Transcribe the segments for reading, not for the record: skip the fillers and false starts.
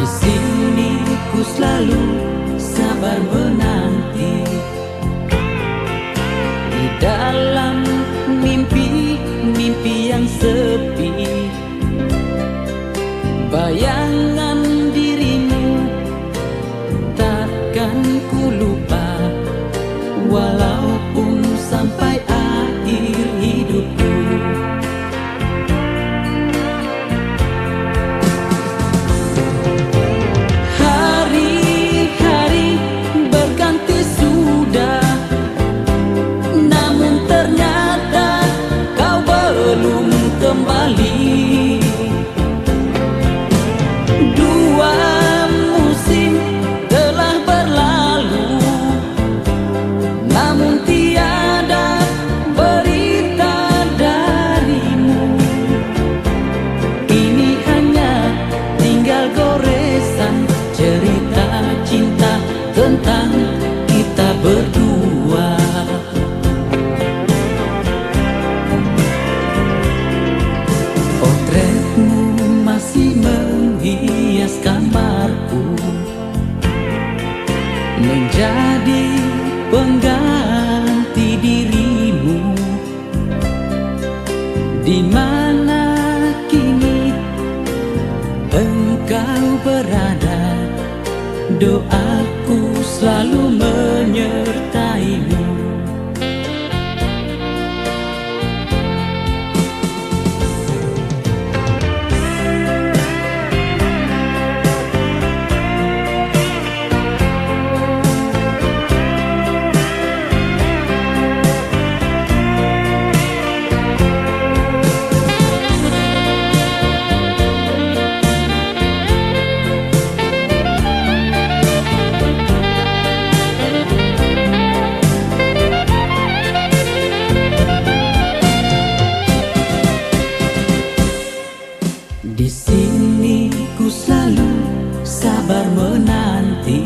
Di sini ku selalu sabar menanti, di dalam mimpi-mimpi yang sepi. Bayangan dirimu takkan ku lupa, walaupun sampai akhir hidupku. Hari-hari berganti sudah, namun ternyata kau belum kembali. Dua musim telah berlalu, namun tiada berita darimu. Kini hanya tinggal goresan cerita cinta tentang kita berdua. Potretmu masih menghias kamarku, menjadi pengganti dirimu. Di mana kini engkau berada, doaku selalu menyertaimu. Di sini ku selalu sabar menanti,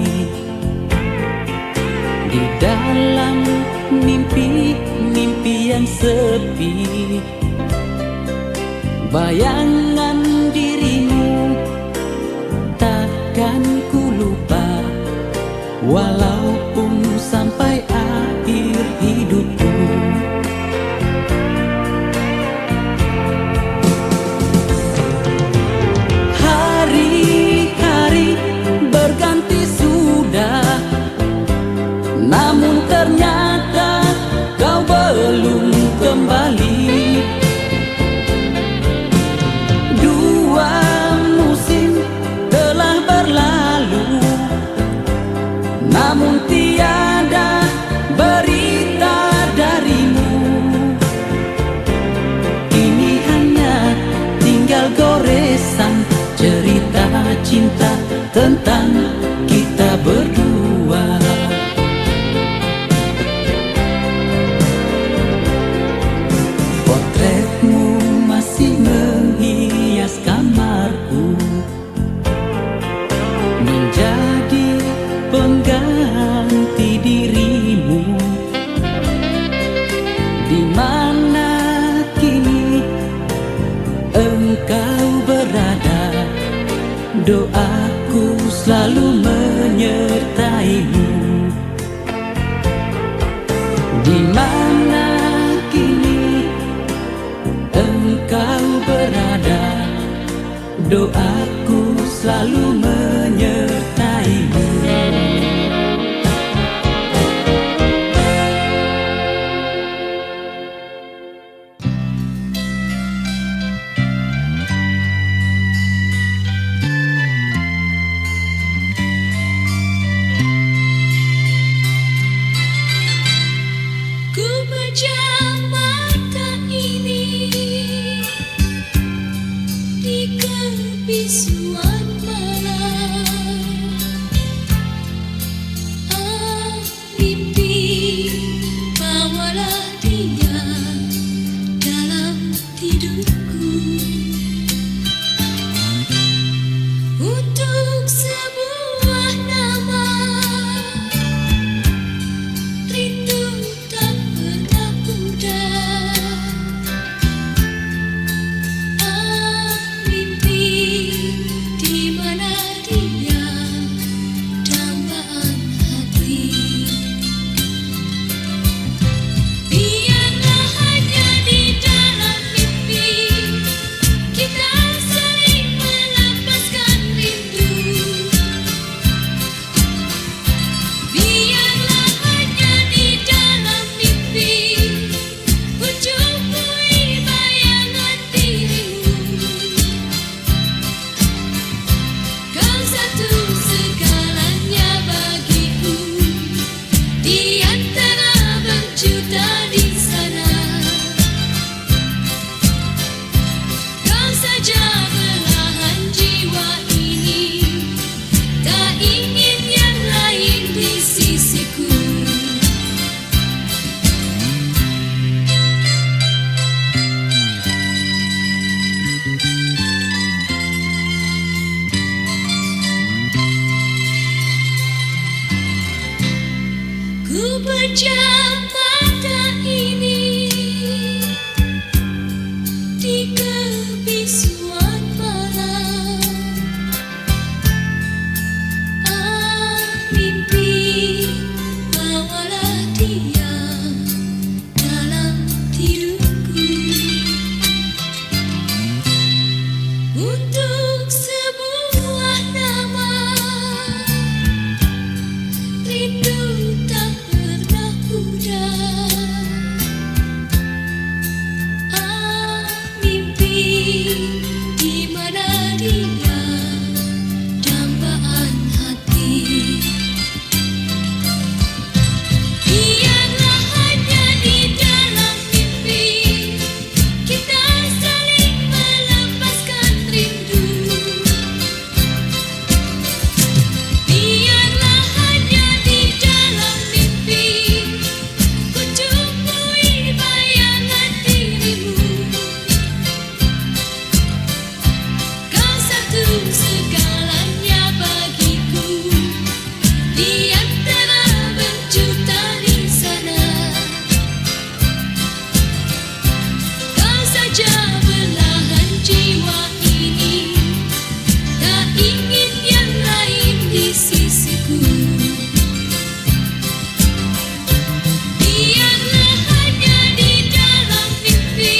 di dalam mimpi-mimpi yang sepi. Bayangan dirimu takkan ku lupa, walaupun sampai akhir hidupku. Hari-hari berganti sudah, namun ternyata kau belum kembali. Dua musim telah berlalu, namun tiada berita darimu. Kini hanya tinggal goresan cerita cinta tentang kita berdua. Potretmu masih menghias kamarku, menjadi pengganti dirimu. Di mana kini engkau berada, doaku selalu menyertaimu. Di mana kini engkau berada, doaku selalu menyertaimu. Ku pejam mata ini di kebisuan malam. Mimpi bawalah dia dalam tidurku, untuk sebuah nama. Rindu tak pernah pudar. Mimpi di pejam mata ini di kebisuan malam. Mimpi bawalah dia dalam tidurku untuk sebuah nama. Rindu tak pernah pudar. Mimpi di mana dia dambaan hati. Biarlah hanya di dalam mimpi kita saling melepaskan rindu. Biarlah hanya di dalam mimpi ku jumpai bayangan dirimu. Kau satu segalanya bagiku di antara berjuta di sana. Kau saja belahan jiwa ini, tak ingin yang lain di sisiku. Biarlah hanya di dalam mimpi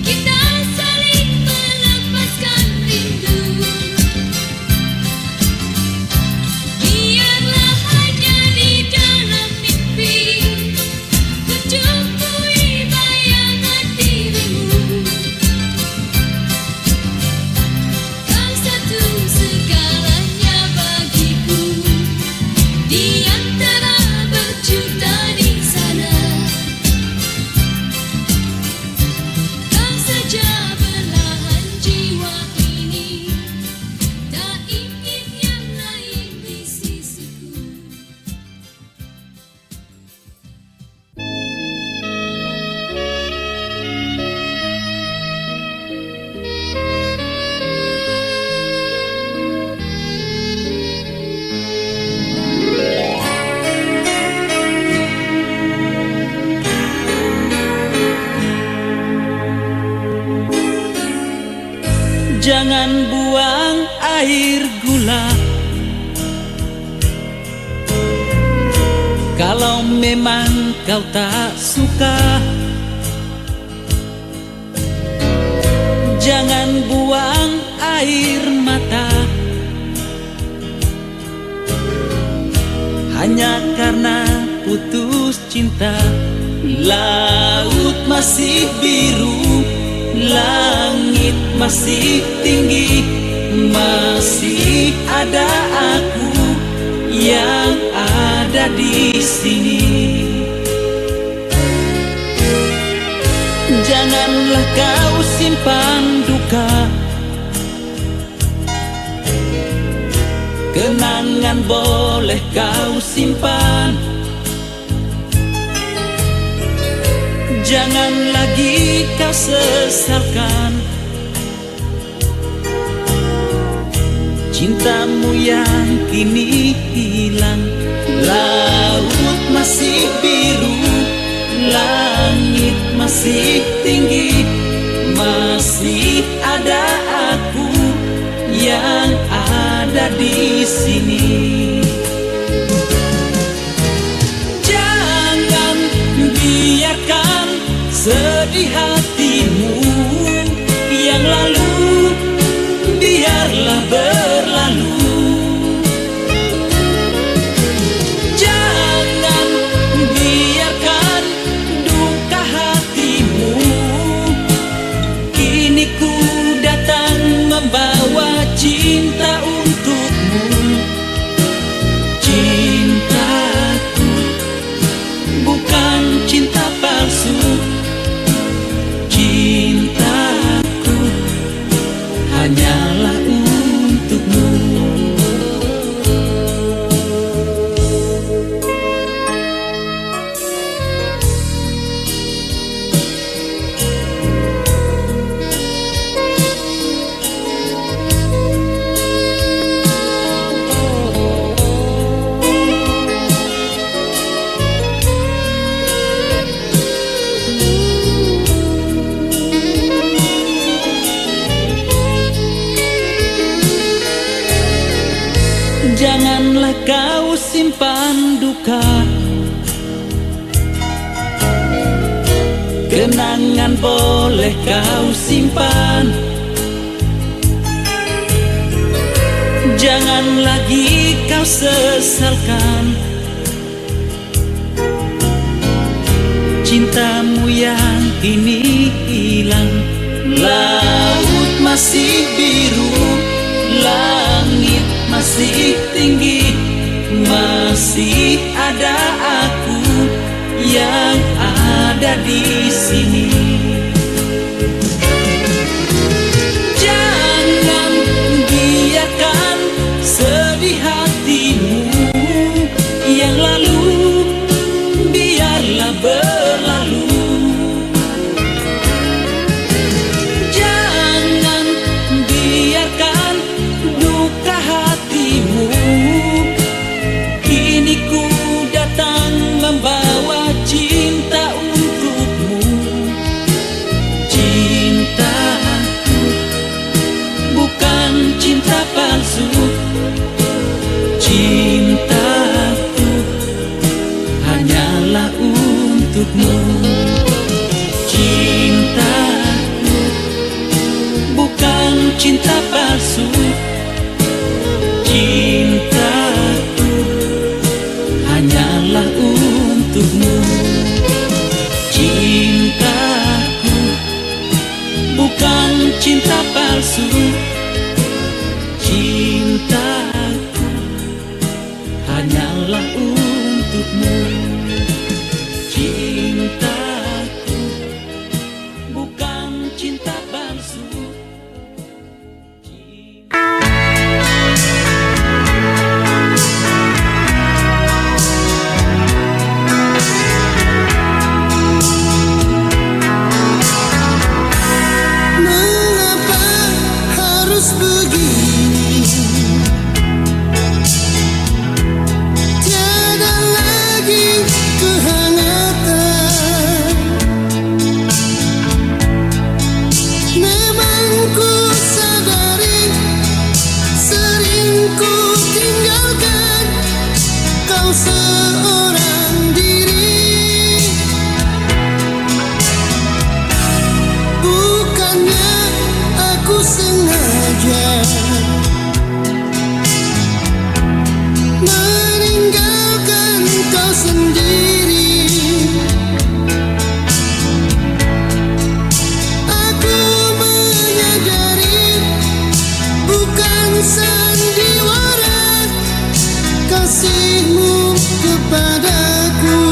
kita saling melepaskan rindu. Biarlah hanya di dalam mimpi ku jumpai bayangan dirimu. Kau satu segalanya bagiku di antara berjuta di sana. Kau saja belahan jiwa ini, tak ingin yang lain di sisiku. Jangan buang air gula kalau memang kau tak suka. Jangan buang air mata hanya karena putus cinta. Laut masih biru, langit masih tinggi, masih ada aku yang ada di sini. Janganlah kau simpan duka, kenangan boleh kau simpan. Jangan lagi kau sesalkan cintamu yang kini hilang. Laut masih biru, langit masih tinggi, masih ada aku yang ada di sini. Jangan biarkan sedih hatimu yang lalu, biarlah berlalu. Jangan biarkan duka hatimu, kini ku datang membawa cinta untukmu. Janganlah kau simpan duka, kenangan boleh kau simpan. Jangan lagi kau sesalkan cintamu yang kini hilang. Laut masih biru, langit masih tinggi, masih ada aku yang ada di sini. Jangan biarkan sedih hatimu yang lalu, biarlah berlalu. Jangan biarkan duka hatimu, kini ku datang membawa cinta untukmu. Cintaku bukan cinta palsu, cintaku hanyalah untukmu. Cintaku bukan cinta palsu, cintaku hanyalah untukmu. Cintaku bukan cinta palsu, cintaku hanyalah untukmu. Cintaku bukan cinta palsu. Mengapa harus begini? Tiada lagi kehangatan. Memang ku sadari sering ku tinggalkan kau seorang diri. Bukannya aku sengaja meninggalkan kau sendiri. Aku menyadari bukan sandiwara kasihmu kepadaku.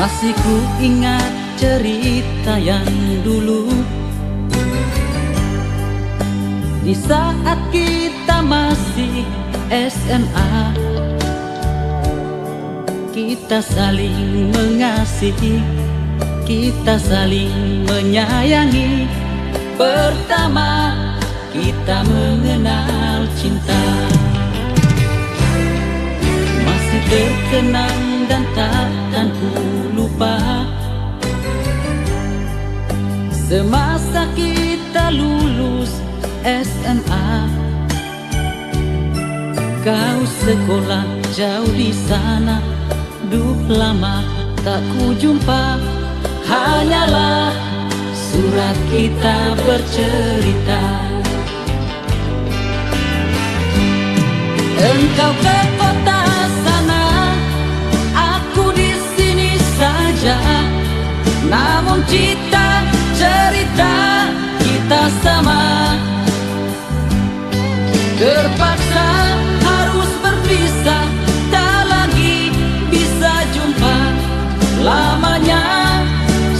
Masih ku ingat cerita yang dulu, di saat kita masih SMA. Kita saling mengasihi, kita saling menyayangi. Pertama kita mengenal cinta. Masih terkenang dan takkan ku lupa, semasa kita lulus SMA. Kau sekolah jauh di sana, duh lama tak ku jumpa. Hanyalah surat kita bercerita. Engkau ke kota sana, aku di sini saja. Namun cerita kita sama. Terpaksa harus berpisah, tak lagi bisa jumpa. Lamanya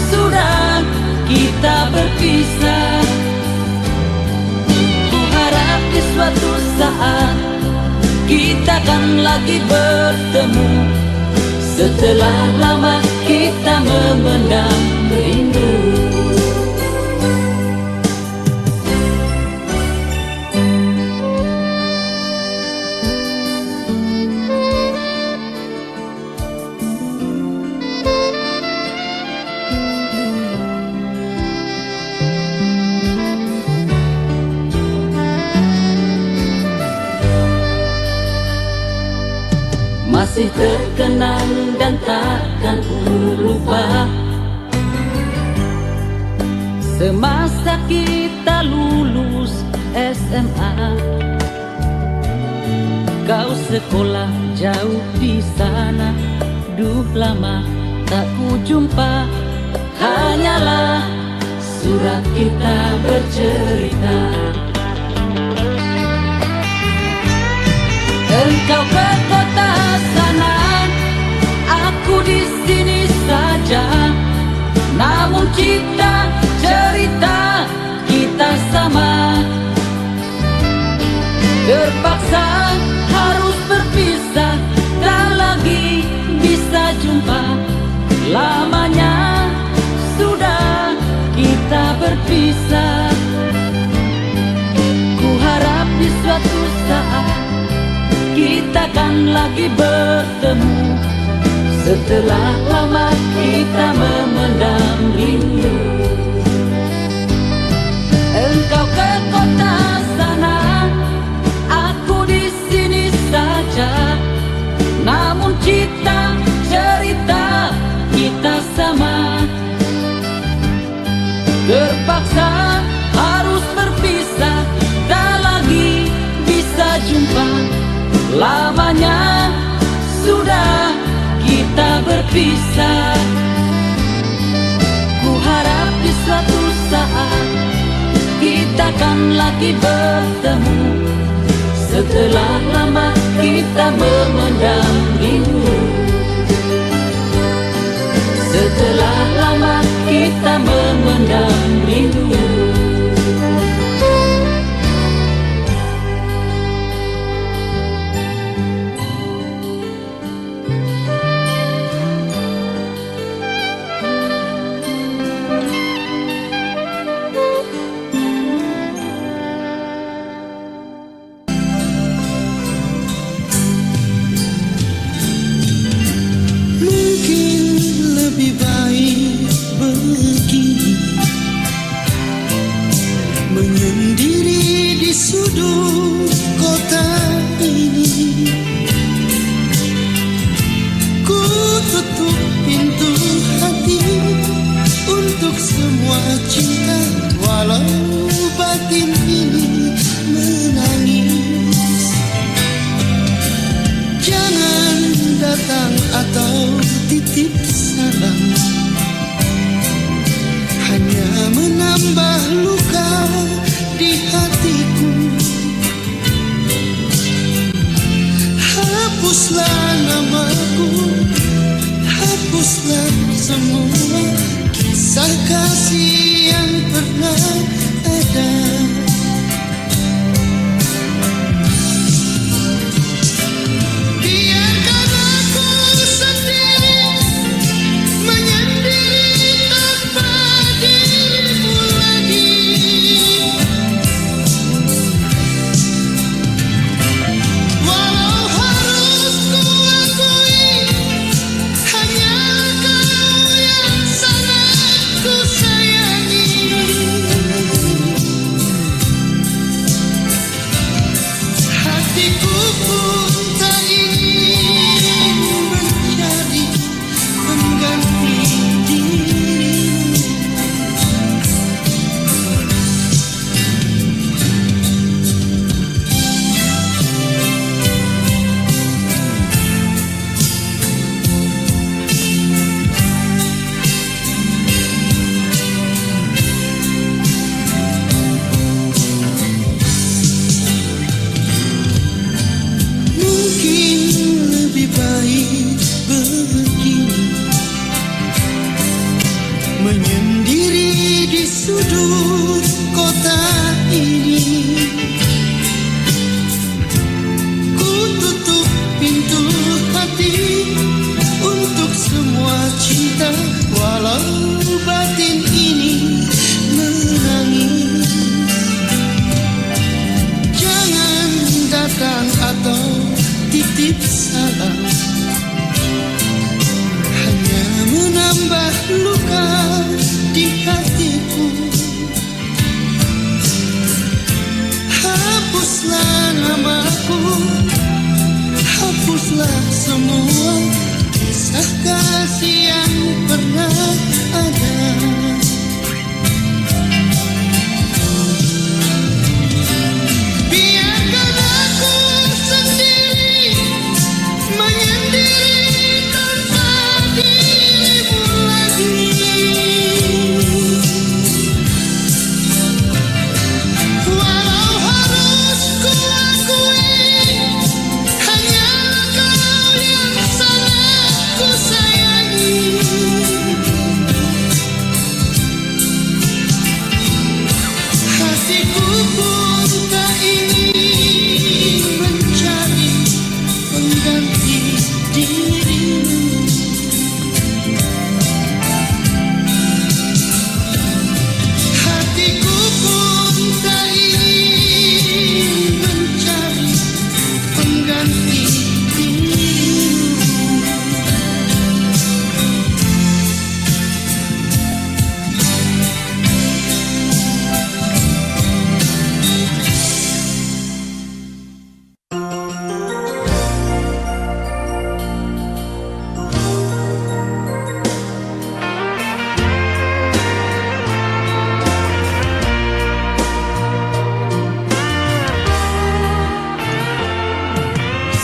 sudah kita berpisah. Ku harap di suatu saat kita kan lagi bertemu, setelah lama kita memendam rindu. Masih terkenang dan takkan ku lupa, semasa kita lulus SMA. Kau sekolah jauh di sana, duh lama tak ku jumpa. Hanyalah surat kita bercerita. Engkau ke kota sana, aku di sini saja. Namun cerita kita sama. Terpaksa harus berpisah, tak lagi bisa jumpa. Lamanya sudah kita berpisah. Ku harap di suatu saat kita kan lagi bertemu, setelah lama kita memendam rindu. Engkau ke kota sana, aku di sini saja. Namun cerita kita sama. Terpaksa harus berpisah, tak lagi bisa jumpa. Lamanya sudah kita berpisah. Ku harap di suatu saat kita kan lagi bertemu, setelah lama kita memendam rindu. Setelah lama kita memendam rindu. Lebih baik begini, menyendiri di sudut kota ini. Ku tutup pintu hati untuk semua cinta, walau batin ini menangis. Jangan datang atau titip salam, hanya menambah luka hapuslah semua kisah kasih yang pernah ada. Biarkan aku sendiri menyendiri tanpa dirimu lagi. Walau harus ku akui hanyalah kau yang sangat ku sayangi. Hatiku pun tak ingin mencari pengganti dirimu. Hatiku pun tak ingin mencari pengganti dirimu.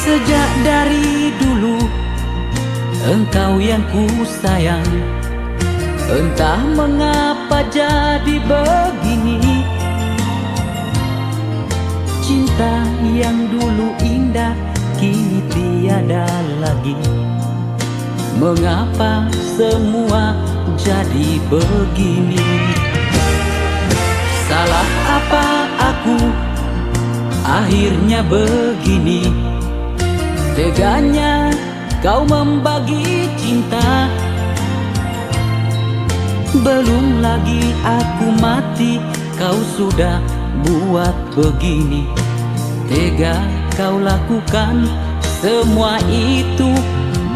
Sejak dari dulu engkau yang ku sayang. Entah mengapa jadi begini. Cinta yang dulu indah kini tiada lagi. Mengapa semua jadi begini? Salah apa aku akhirnya begini? Teganya kau membagi cinta. Belum lagi aku mati, kau sudah buat begini. Tega kau lakukan semua itu,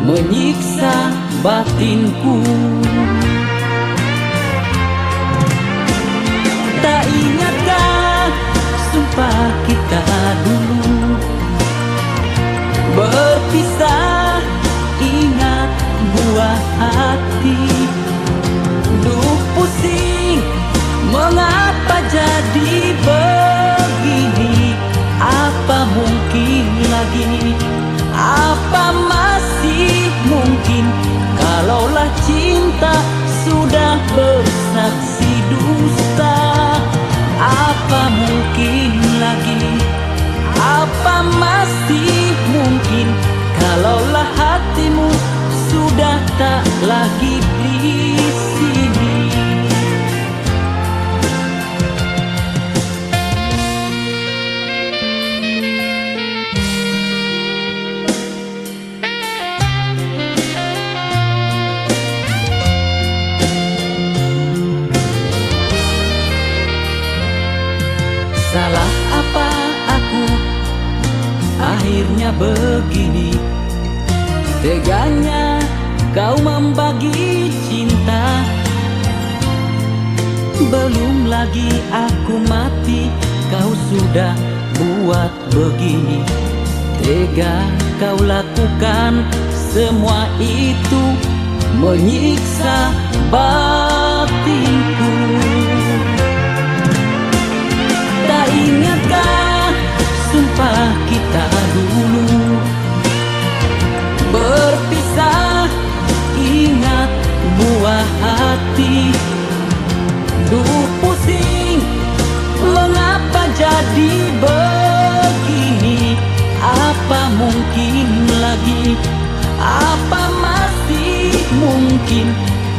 menyiksa batinku. Tak ingatkah sumpah kita dulu berpisah, ingat buah hati. Duh pusing, mengapa jadi begini? Apa mungkin lagi? Apa masih mungkin? Kalaulah cinta sudah bersaksi dusta, apa mungkin lagi? Apa masih mungkin? Kalaulah hatimu sudah tak lagi di sini. Salah apa aku akhirnya begini? Teganya kau membagi cinta. Belum lagi aku mati, kau sudah buat begini. Tega kau lakukan semua itu, menyiksa batinku. Tak ingatkah sumpah kita dulu berpisah, ingat buah hati. Duh pusing, mengapa jadi begini? Apa mungkin lagi? Apa masih mungkin?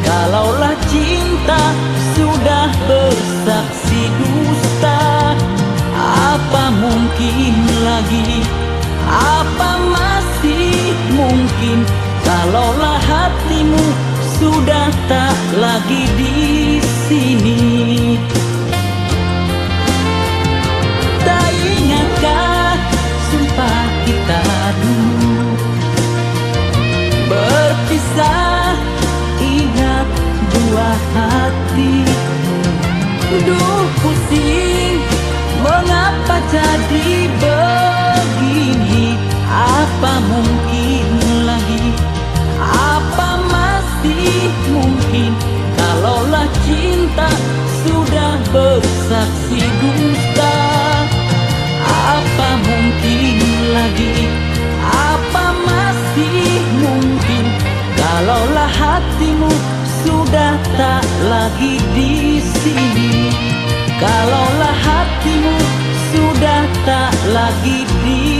Kalaulah cinta sudah bersaksi dusta, apa mungkin lagi? Apa masih mungkin? Kalaulah hatimu sudah tak lagi di sini. Tak ingatkah sumpah kita dulu berpisah, ingat buah hati. Duh pusing, mengapa jadi begini? cinta sudah bersaksi dusta. Apa mungkin lagi, apa masih mungkin, kalaulah hatimu sudah tak lagi di sini, kalaulah hatimu sudah tak lagi di